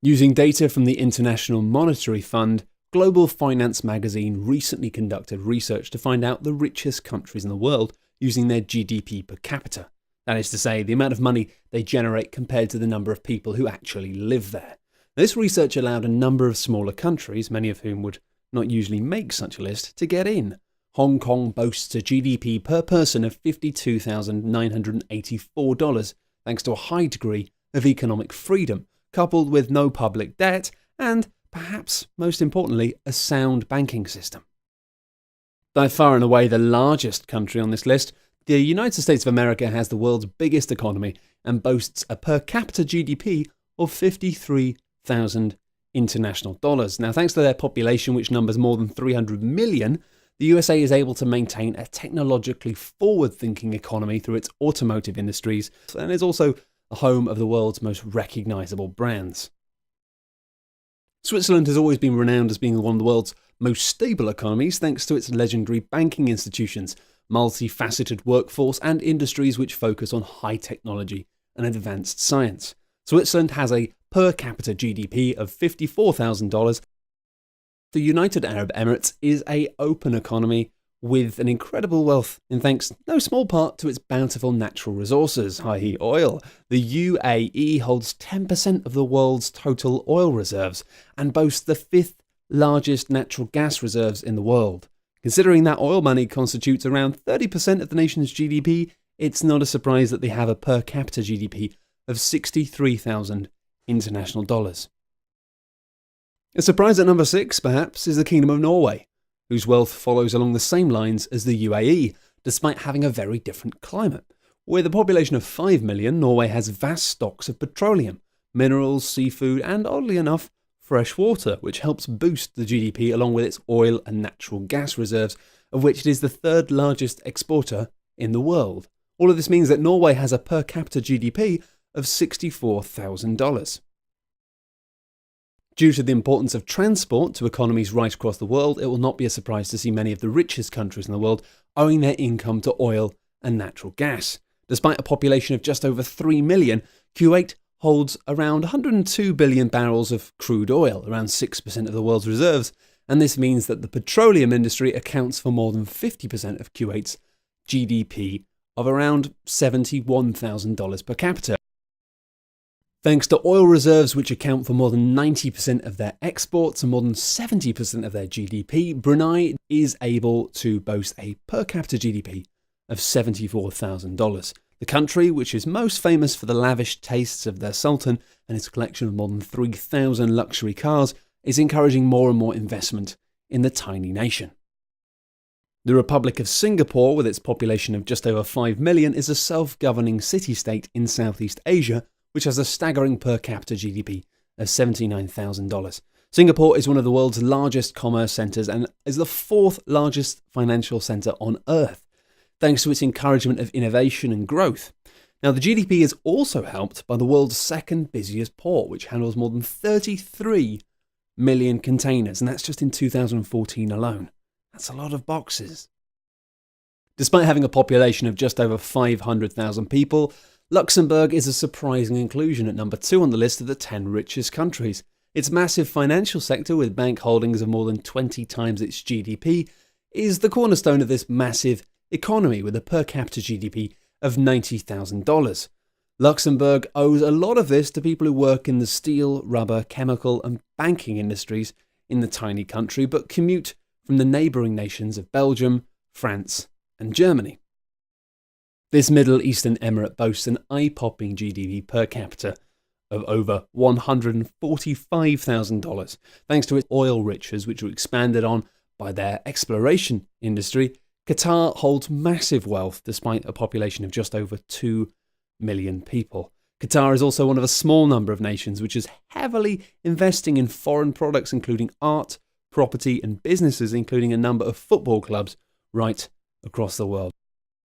Using data from the International Monetary Fund, Global Finance magazine recently conducted research to find out the richest countries in the world using their GDP per capita. That is to say, the amount of money they generate compared to the number of people who actually live there. This research allowed a number of smaller countries, many of whom would not usually make such a list, to get in. Hong Kong boasts a GDP per person of $52,984, thanks to a high degree of economic freedom, coupled with no public debt and, perhaps most importantly, a sound banking system. By far and away the largest country on this list, the United States of America has the world's biggest economy and boasts a per capita GDP of $53,000 international dollars. Now, thanks to their population, which numbers more than 300 million, the USA is able to maintain a technologically forward-thinking economy through its automotive industries and is also the home of the world's most recognisable brands. Switzerland has always been renowned as being one of the world's most stable economies thanks to its legendary banking institutions, multifaceted workforce and industries which focus on high technology and advanced science. Switzerland has a per capita GDP of $54,000. The United Arab Emirates is an open economy with an incredible wealth in thanks no small part to its bountiful natural resources, i.e. oil. The UAE holds 10% of the world's total oil reserves and boasts the 5th largest natural gas reserves in the world. Considering that oil money constitutes around 30% of the nation's GDP, it's not a surprise that they have a per capita GDP of $63,000 international dollars. A surprise at number 6, perhaps, is the Kingdom of Norway, whose wealth follows along the same lines as the UAE, despite having a very different climate. With a population of 5 million, Norway has vast stocks of petroleum, minerals, seafood, and oddly enough, fresh water, which helps boost the GDP along with its oil and natural gas reserves, of which it is the 3rd largest exporter in the world. All of this means that Norway has a per capita GDP of $64,000. Due to the importance of transport to economies right across the world, it will not be a surprise to see many of the richest countries in the world owing their income to oil and natural gas. Despite a population of just over 3 million, Kuwait holds around 102 billion barrels of crude oil, around 6% of the world's reserves, and this means that the petroleum industry accounts for more than 50% of Kuwait's GDP of around $71,000 per capita. Thanks to oil reserves which account for more than 90% of their exports and more than 70% of their GDP, Brunei is able to boast a per capita GDP of $74,000. The country, which is most famous for the lavish tastes of their sultan and its collection of more than 3,000 luxury cars, is encouraging more and more investment in the tiny nation. The Republic of Singapore, with its population of just over 5 million, is a self-governing city-state in Southeast Asia, which has a staggering per capita GDP of $79,000. Singapore is one of the world's largest commerce centres and is the 4th largest financial centre on Earth, thanks to its encouragement of innovation and growth. Now, the GDP is also helped by the world's 2nd busiest port, which handles more than 33 million containers, and that's just in 2014 alone. That's a lot of boxes. Despite having a population of just over 500,000 people, Luxembourg is a surprising inclusion at number 2 on the list of the 10 richest countries. Its massive financial sector, with bank holdings of more than 20 times its GDP, is the cornerstone of this massive economy with a per capita GDP of $90,000. Luxembourg owes a lot of this to people who work in the steel, rubber, chemical and banking industries in the tiny country, but commute from the neighbouring nations of Belgium, France and Germany. This Middle Eastern emirate boasts an eye-popping GDP per capita of over $145,000, thanks to its oil riches, which were expanded on by their exploration industry. Qatar holds massive wealth despite a population of just over 2 million people. Qatar is also one of a small number of nations which is heavily investing in foreign products, including art, property and businesses, including a number of football clubs right across the world.